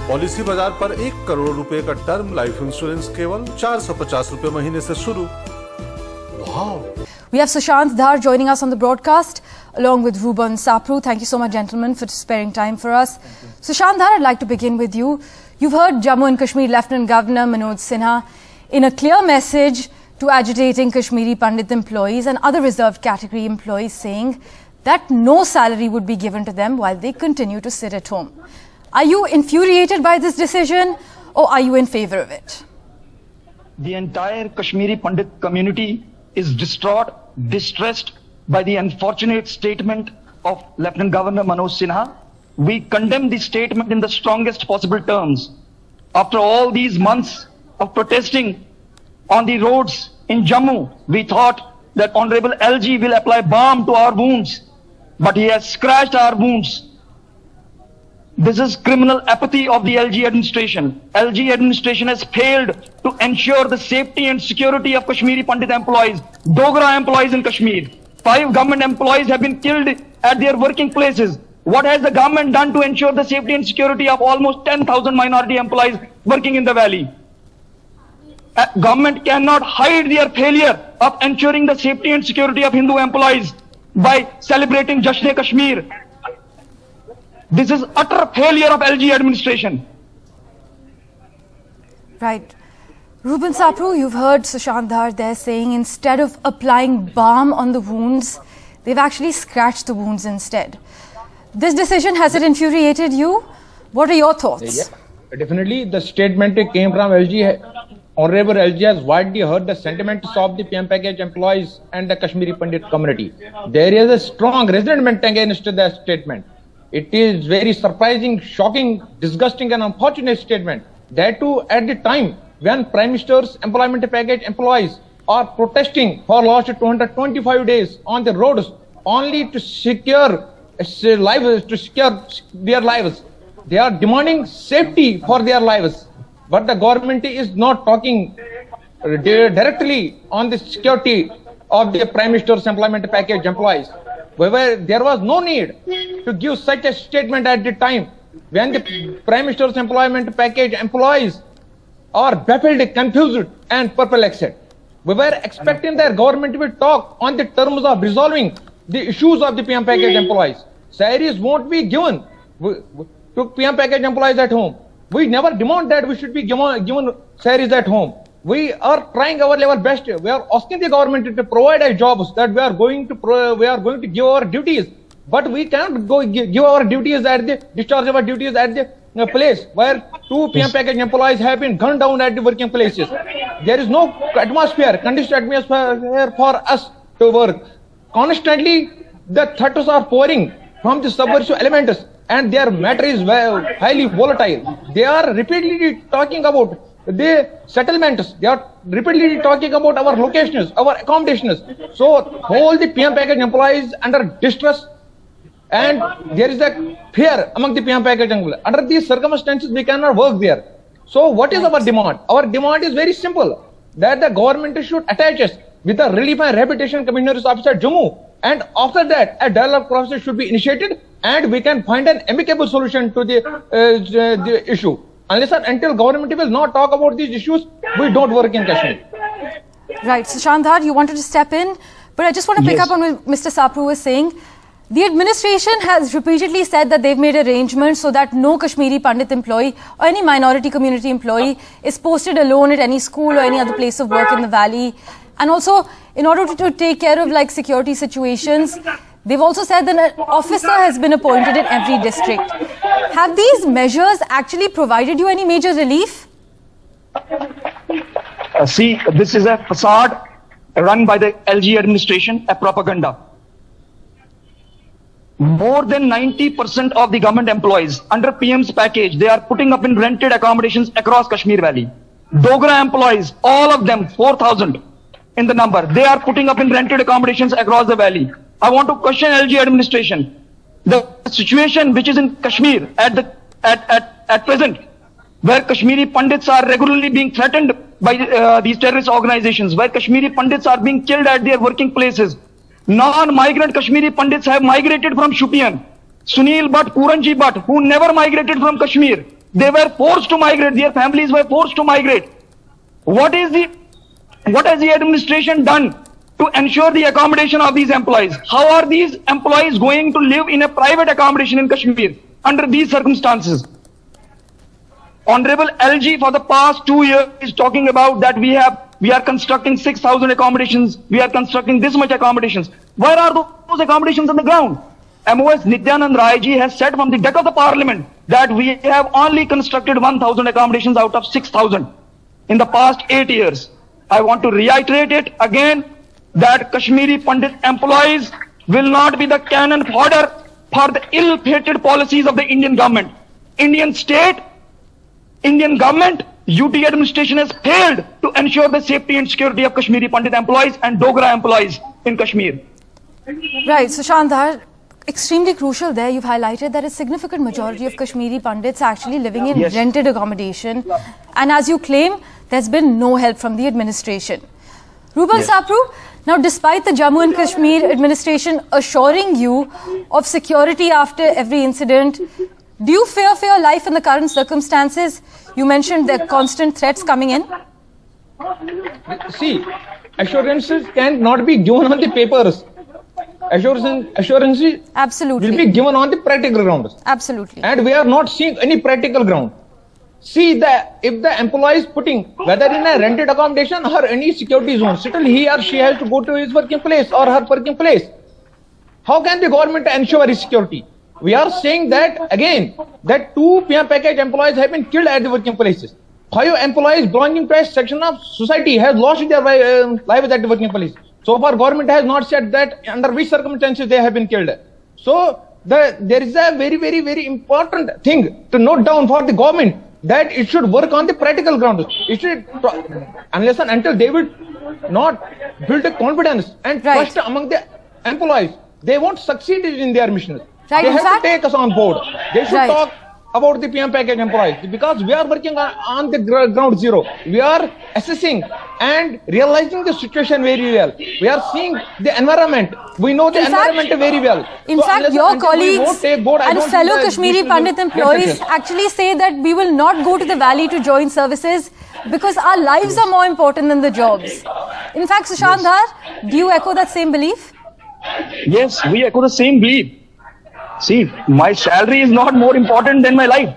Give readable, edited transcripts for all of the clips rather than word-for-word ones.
Policy बाजार पर 1 करोड़ रुपए का टर्म लाइफ इंश्योरेंस केवल 450 रुपए महीने से शुरू। Wow. We have Sushant Dhar joining us on the broadcast along with Ruben Sapru. Thank you so much, gentlemen, for sparing time for us. Sushant Dhar, I'd like to begin with you. You've heard Jammu and Kashmir Lieutenant Governor Manoj Sinha in a clear message to agitating Kashmiri Pandit employees and other reserved category employees saying that no salary would be given to them while they continue to sit at home. Are you infuriated by this decision or are you in favor of it? The entire Kashmiri Pandit community is distraught, distressed by the unfortunate statement of Lieutenant Governor Manoj Sinha. We condemn the statement in the strongest possible terms. After all these months of protesting on the roads in Jammu, we thought that Honorable LG will apply balm to our wounds, but he has scratched our wounds. This is criminal apathy of the LG administration. LG administration has failed to ensure the safety and security of Kashmiri Pandit employees, Dogra employees in Kashmir. 5 government employees have been killed at their working places. What has the government done to ensure the safety and security of almost 10,000 minority employees working in the valley? Government cannot hide their failure of ensuring the safety and security of Hindu employees by celebrating Jasht-e-Kashmir. This is utter failure of LG administration. Right. Ruben Sapru, you've heard Sushant Dhar there saying instead of applying balm on the wounds, they've actually scratched the wounds instead. This decision, has it infuriated you? What are your thoughts? Yeah, definitely the statement came from LG. Honorable LG has widely heard the sentiments of the PM package employees and the Kashmiri Pandit community. There is a strong resentment against that statement. It is very surprising, shocking, disgusting and unfortunate statement. That too at the time when Prime Minister's employment package employees are protesting for last 225 days on the roads only to secure lives, to secure their lives. They are demanding safety for their lives. But the government is not talking directly on the security of the Prime Minister's employment package employees. Where there was no need to give such a statement at the time when the Prime Minister's employment package employees are baffled, confused and perplexed. We were expecting their government will talk on the terms of resolving the issues of the PM package employees. Salaries won't be given to PM package employees at home. We never demand that we should be given salaries at home. We are trying our level best. We are asking the government to provide us jobs, that we are going to give our duties. But we can't go give our duties at the discharge our duties at the place where 2 PM package employees have been gunned down at the working places. There is no atmosphere, conducive atmosphere for us to work. Constantly, the threats are pouring from the subversive elements, and their matter is highly volatile. They are repeatedly talking about the settlements. They are repeatedly talking about our locations, our accommodations. So all the PM package employees under distress, and there is a fear among the PM package employees. Under these circumstances, we cannot work there. So what is our demand? Our demand is very simple, that the government should attach us with the Relief and Rehabilitation Commissioner's Office at Jammu, and after that a dialogue process should be initiated and we can find an amicable solution to the issue. Unless and until government will not talk about these issues, we don't work in Kashmir. Right. Sushant Dhar, you wanted to step in, but I just want to pick up on what Mr. Sapru was saying. The administration has repeatedly said that they've made arrangements so that no Kashmiri Pandit employee or any minority community employee is posted alone at any school or any other place of work in the valley. And also, in order to take care of like security situations, they've also said that an officer has been appointed in every district. Have these measures actually provided you any major relief? See, this is a facade run by the LG administration, a propaganda. More than 90% of the government employees under PM's package, they are putting up in rented accommodations across Kashmir Valley. Dogra employees, all of them, 4,000 in the number, they are putting up in rented accommodations across the valley. I want to question LG administration. The situation which is in Kashmir at present, where Kashmiri Pandits are regularly being threatened by these terrorist organizations, where Kashmiri Pandits are being killed at their working places. Non-migrant Kashmiri Pandits have migrated from Shupian. Sunil Bhatt, Puranji Bhatt, who never migrated from Kashmir, They were forced to migrate. Their families were forced to migrate. What has the administration done to ensure the accommodation of these employees? How are these employees going to live in a private accommodation in Kashmir under these circumstances? Honorable LG for the past 2 years is talking about that we are constructing 6,000 accommodations. We are constructing this much accommodations. Where are those accommodations on the ground? MOS Nityanand Rai ji has said from the deck of the parliament that we have only constructed 1,000 accommodations out of 6,000 in the past 8 years. I want to reiterate it again that Kashmiri Pandit employees will not be the cannon fodder for the ill-fated policies of the Indian government. Indian state, Indian government, UT administration has failed to ensure the safety and security of Kashmiri Pandit employees and Dogra employees in Kashmir. Right, so Shandhar, extremely crucial there. You've highlighted that a significant majority of Kashmiri Pandits are actually living in rented accommodation. And as you claim, there's been no help from the administration. Ruben Sapru, now despite the Jammu and Kashmir administration assuring you of security after every incident, do you fear for your life in the current circumstances? You mentioned there are constant threats coming in. See, assurances cannot be given on the papers. Assurances Absolutely. will be given on the practical grounds. Absolutely. And we are not seeing any practical ground. See, if the employee is putting, whether in a rented accommodation or any security zone, still he or she has to go to his working place or her working place. How can the government ensure his security? We are saying that again, that 2 PM package employees have been killed at the working places. 5 employees belonging to a section of society have lost their lives at the working place. So far, government has not said that under which circumstances they have been killed. So there is a very, very, very important thing to note down for the government, that it should work on the practical grounds. It should, unless and until they will not build a confidence and trust among the employees, they won't succeed in their mission. Right, they have to take us on board. They should talk about the PM package employees, because we are working on the ground zero. We are assessing and realizing the situation very well. We are seeing the environment. We know the environment very well. In fact, your colleagues and fellow Kashmiri Pandit employees actually say that we will not go to the valley to join services because our lives are more important than the jobs. In fact, Sushandhar, do you echo that same belief? Yes, we echo the same belief. See, my salary is not more important than my life.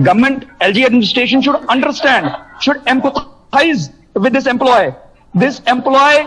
Government, LG administration should understand, should empathize with this employee. This employee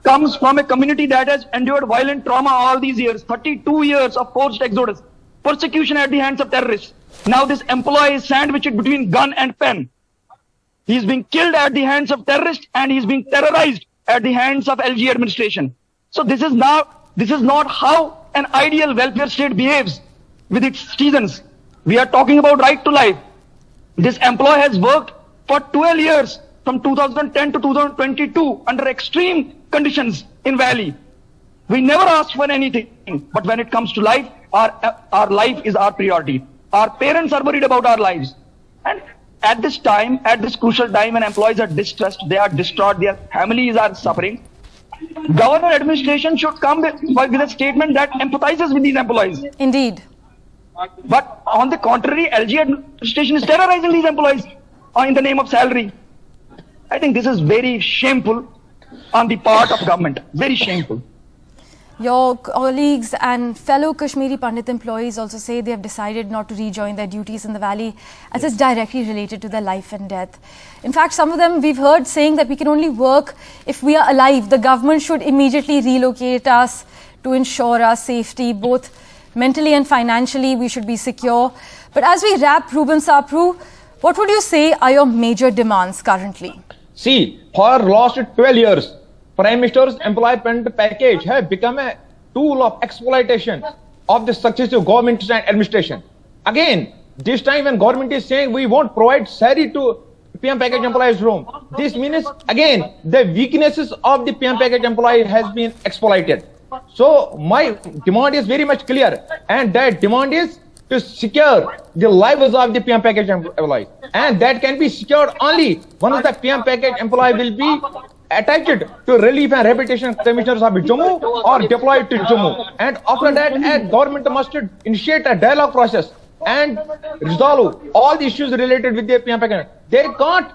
comes from a community that has endured violent trauma all these years, 32 years of forced exodus, persecution at the hands of terrorists. Now this employee is sandwiched between gun and pen. He is being killed at the hands of terrorists and he is being terrorized at the hands of LG administration. So this is not how an ideal welfare state behaves with its citizens. We are talking about right to life. This employee has worked for 12 years from 2010 to 2022 under extreme conditions in Valley. We never asked for anything, but when it comes to life, our life is our priority. Our parents are worried about our lives. And at this time, at this crucial time when employees are distressed, they are distraught, their families are suffering, government administration should come with a statement that empathizes with these employees. Indeed. But on the contrary, LG administration is terrorizing these employees in the name of salary. I think this is very shameful on the part of government. Very shameful. Your colleagues and fellow Kashmiri Pandit employees also say they have decided not to rejoin their duties in the valley as it's directly related to their life and death. In fact, some of them we've heard saying that we can only work if we are alive. The government should immediately relocate us to ensure our safety, both mentally and financially. We should be secure. But as we wrap, Ruben Sapru, what would you say are your major demands currently? See, for last 12 years, Prime Minister's employment package has become a tool of exploitation of the successive government and administration. Again, this time when government is saying we won't provide salary to PM package employees room, this means again the weaknesses of the PM package employee has been exploited. So my demand is very much clear, and that demand is to secure the lives of the PM package employees, and that can be secured only once the PM package employee will be attached to relief and rehabilitation commissioners of Jammu or deployed to Jammu. And after that, a government must initiate a dialogue process and resolve all the issues related with the PM package. They can't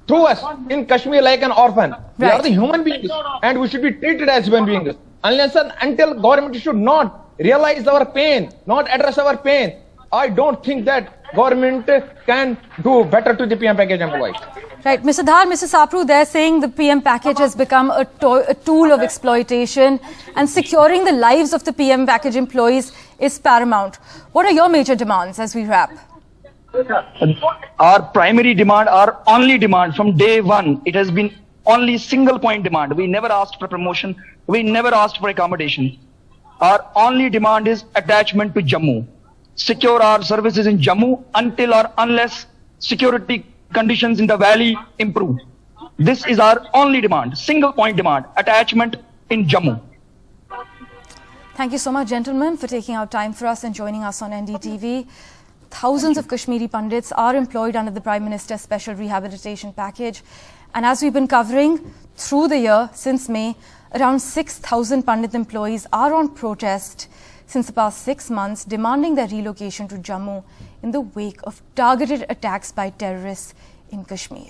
throw us in Kashmir like an orphan. We are the human beings and we should be treated as human beings. Unless and until government should not realize our pain, not address our pain, I don't think that government can do better to the PM package employees. Right, Mr. Dhar, Mr. Sapru, they're saying the PM package has become a tool of exploitation and securing the lives of the PM package employees is paramount. What are your major demands as we wrap? Our primary demand, our only demand from day one, it has been only single point demand. We never asked for promotion. We never asked for accommodation. Our only demand is attachment to Jammu. Secure our services in Jammu until or unless security conditions in the valley improve. This is our only demand, single point demand, attachment in Jammu. Thank you so much, gentlemen, for taking out time for us and joining us on NDTV. Thousands of Kashmiri Pandits are employed under the Prime Minister's Special Rehabilitation Package. And as we've been covering through the year, since May, around 6,000 Pandit employees are on protest since the past 6 months, demanding their relocation to Jammu in the wake of targeted attacks by terrorists in Kashmir.